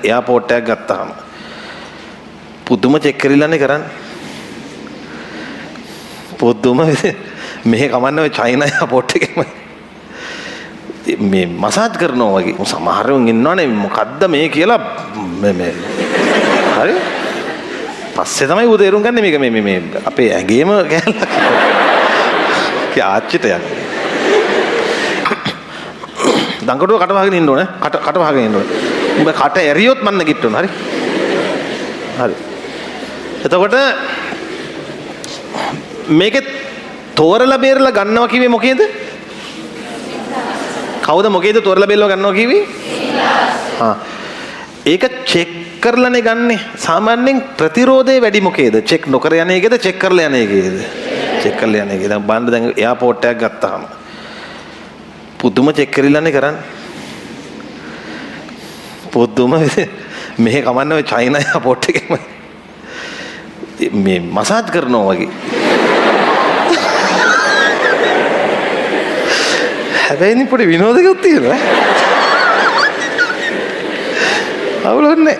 Airport එකක් ගත්තාම පුදුම චෙක් කරලානේ කරන්නේ. පුදුම මෙහෙ කමන්නේ ඔය චයිනා එයාපෝට් එකේම මේ මසාජ් කරනවා වගේ. සමහරවුන් ඉන්නවනේ මොකද්ද මේ කියලා මේ හරි. පස්සේ තමයි ඌ තේරුම් ගන්නේ මේක මේ අපේ ඇඟේම කැලලක්. කී ආච්චිට යන්නේ. දඟඩුව කට වහගෙන ඉන්න ඕනේ. කට වහගෙන ඉන්න ඕනේ. උඹ කට ඇරියොත් මන්න ගිට්ටුන. හරි. හරි. එතකොට මේකේ තෝරලා බේරලා ගන්නවා කිව්වේ මොකේද? කවුද මොකේද තෝරලා බේරලා ගන්නවා කිව්වේ? ඒක චෙක් කරලානේ ගන්නෙ. සාමාන්‍යයෙන් ප්‍රතිරෝධය වැඩි මොකේද? චෙක් නොකර යන එකේද චෙක් කරලා යන එකේද? චෙක් කරලා යන එකේ. දැන් බලන්න දැන් එයාපෝට් එකක් ගත්තාම පුදුම චෙක් කරලානේ කරන්නේ. පුදුම මෙහෙ කමන්නේ ඔය චයිනා එයාපෝට් එකේම මේ මසාජ් කරනවා වගේ. හැබැයි පොඩි විනෝදයක් තියෙනවා. අවුලන්නේ.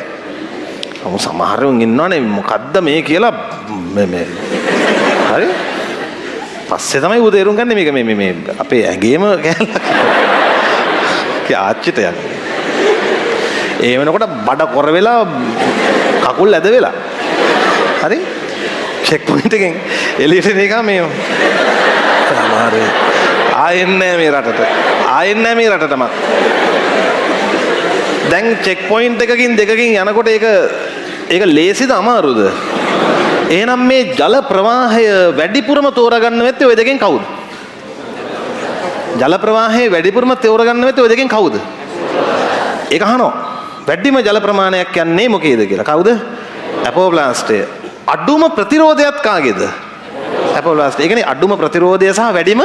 අමු සමහරවුන් ඉන්නවනේ මොකද්ද මේ කියලා මේ හරි. පස්සේ තමයි ඌ තේරුම් ගන්නේ මේක මේ අපේ ඇඟේම කැලලක්. කී ආච්චිට යන්නේ. ඒ වෙනකොට බඩ කොර වෙලා කකුල් ඇද වෙලා. හරි. චෙක් පොයින්ට් එකෙන් එළියට එන එක මේ සමහරේ ආයෙන්නේ මේ රටට. ආයෙන්නේ මේ රටටම. දැන් චෙක් පොයින්ට් එකකින් දෙකකින් යනකොට ඒක ලේසිද අමාරුද? එහෙනම් මේ ජල ප්‍රවාහය වැඩිපුරම තෝරගන්න වෙත්තේ ওই දෙකෙන් කවුද? ජල ප්‍රවාහය වැඩිපුරම තෝරගන්න වෙත්තේ ওই දෙකෙන් කවුද? ඒක අහනවා. වැඩිම ජල ප්‍රමාණයක් යන්නේ මොකේද කියලා. කවුද? ඇපෝප්ලාස්ටය. අඩුම ප්‍රතිරෝධයත් කාගේද? ඇපෝප්ලාස්ටය. ඒ කියන්නේ අඩුම ප්‍රතිරෝධය සහ වැඩිම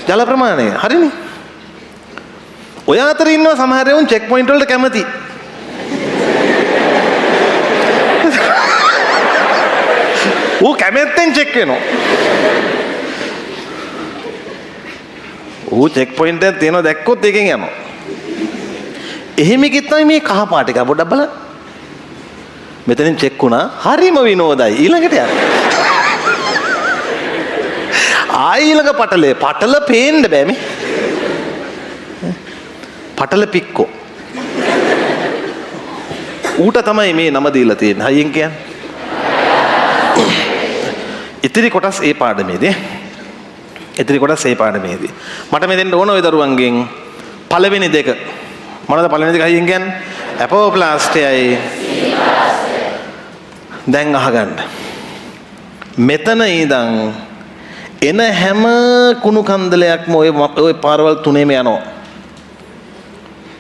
ජල ප්‍රමාණය. හරිනේ. ඔය අතර ඉන්නවා සමහර උන් චෙක් පොයින්ට් වලට කැමති. ඌ කැමැත්තෙන් චෙක් වෙනවා. ඌ චෙක් පොයින්ට් එකක් තියෙනවා දැක්කොත් එකෙන් යනවා. එහෙම එකක් තමයි මේ කහ පාට එක පොඩ්ඩක් බලන්න. මෙතනින් චෙක් වුණා. හරිම විනෝදයි. ඊළඟට යන්න. ඊළඟ පටල පේන්න බෑ මේ. පටල පික්කෝ. ඌට තමයි මේ නම දීලා තියෙන්නේ. හයියෙන් කියන්නේ. ඉතිරි කොටස් ඒ පාඩමේදී. මට මේ දෙන්න ඕන ওই දරුවන්ගෙන් පළවෙනි දෙක. මොනවද පළවෙනි දෙක හයියෙන් කියන්නේ? ඇපෝප්ලාස්ටයයි. දැන් අහගන්න. මෙතන ඉඳන් එන හැම කුණු කන්දලයක්ම ඔය පාරවල් තුනේම යනවා.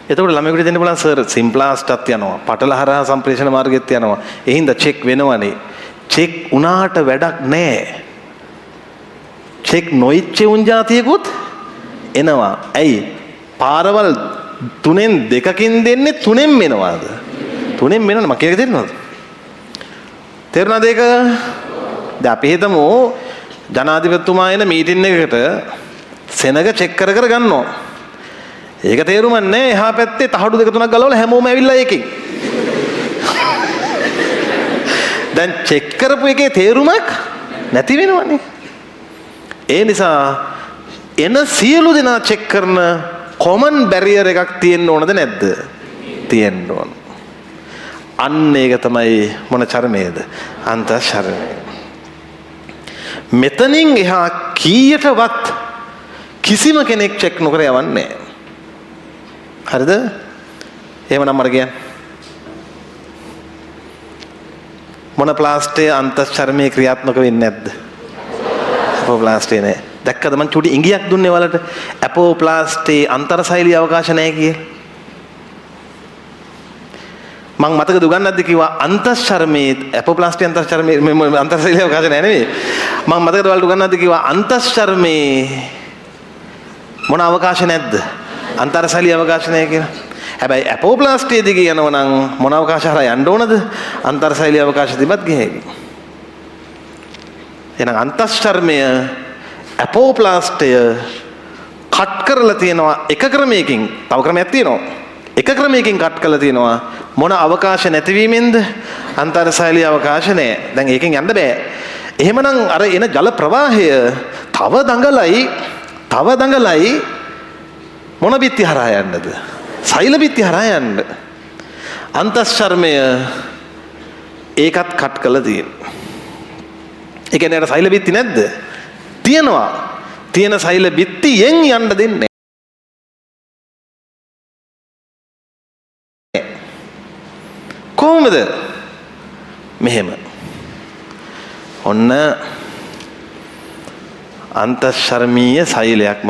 එතකොට ළමයෙකුට දෙන්න බලන්න සර් සිම්ප්ලාස්ට්ත් යනවා. පටල හරහා සම්ප්‍රේෂණ මාර්ගෙත් යනවා. ඒ හින්දා චෙක් වෙනවනේ. චෙක් උනාට වැඩක් නැහැ. චෙක් නොයිච්ච උන් જાතියකුත් එනවා. ඇයි? පාරවල් තුනෙන් දෙකකින් දෙන්නේ තුනෙන් වෙනවාද? තුනෙන් වෙනවද? මම කියන එක තේරෙනවද? තේරුණාද ඒක? දැන් අපි හිතමු ජනාධිපතිතුමා එන මීටින් එකකට සෙනග චෙක් කර ගන්නවා. ඒක තේරුම නැහැ. එහා පැත්තේ තහඩු දෙක තුනක් ගලවලා හැමෝම ඇවිල්ලා ඒකෙන්. දැන් චෙක් කරපු එකේ තේරුමක් නැති වෙනවනේ. ඒ නිසා එන සියලු දෙනා චෙක් කරන කොමන් බැරියර් එකක් තියෙන්න ඕනද නැද්ද? තියෙන්න ඕන. අන්න ඒක තමයි මොන චර්මයේද? අන්තශරණය. මෙතනින් එහා කීයටවත් කිසිම කෙනෙක් චෙක් නොකර යවන්නේ නැහැ. හරිද? එහෙමනම් මට කියන්න. මොන ප්ලාස්ටේ අන්තශරණයේ ක්‍රියාත්මක වෙන්නේ නැද්ද? ඇපෝප්ලාස්ටේ නෑ. දැක්කද මං චුටි ඉඟියක් දුන්නේ වලට ඇපෝප්ලාස්ටේ අන්තර්ශෛලීය අවකාශ නැහැ කියලා. මං මතකද උගන්නද්දි කිව්වා අන්තශර්මයේ ඇපෝප්ලාස්ටේ අන්තර්ශෛලීය අවකාශ නැහැ නෙවෙයි. මං මතකද වලට උගන්නද්දි කිව්වා අන්තශර්මයේ මොන අවකාශ නැද්ද? අන්තර්ශෛලීය අවකාශ නැහැ කියලා. හැබැයි ඇපෝප්ලාස්ටේ දිගේ යනවා නම් මොන අවකාශ හරහා යන්න ඕනද? අන්තර්ශෛලීය අවකාශ තිබත් ගියේවි. එහෙනම් අන්තශර්මය ඇපෝප්ලාස්ටය කට් කරලා තියෙනවා එක ක්‍රමයකින්. තව ක්‍රමයක් තියෙනවා. එක ක්‍රමයකින් කට් කරලා තියෙනවා මොන අවකාශ නැතිවීමෙන්ද? අන්තර්ශෛලීය අවකාශ නැහැ. දැන් ඒකෙන් යන්න බෑ. එහෙමනම් අර එන ජල ප්‍රවාහය තව දඟලයි මොන බිත්ති හරහා යන්නද? සෛල බිත්ති හරහා යන්න. අන්තශ්චර්මය ඒකත් කට් කළා තියෙනවා. ඒ කියන්නේ අර සෛල බිත්ති නැද්ද? තියෙනවා. තියෙන සෛල බිත්තියෙන් යන්න දෙන්නේ. කොහොමද? මෙහෙම. ඔන්න අන්තශ්චර්මීය සෛලයක්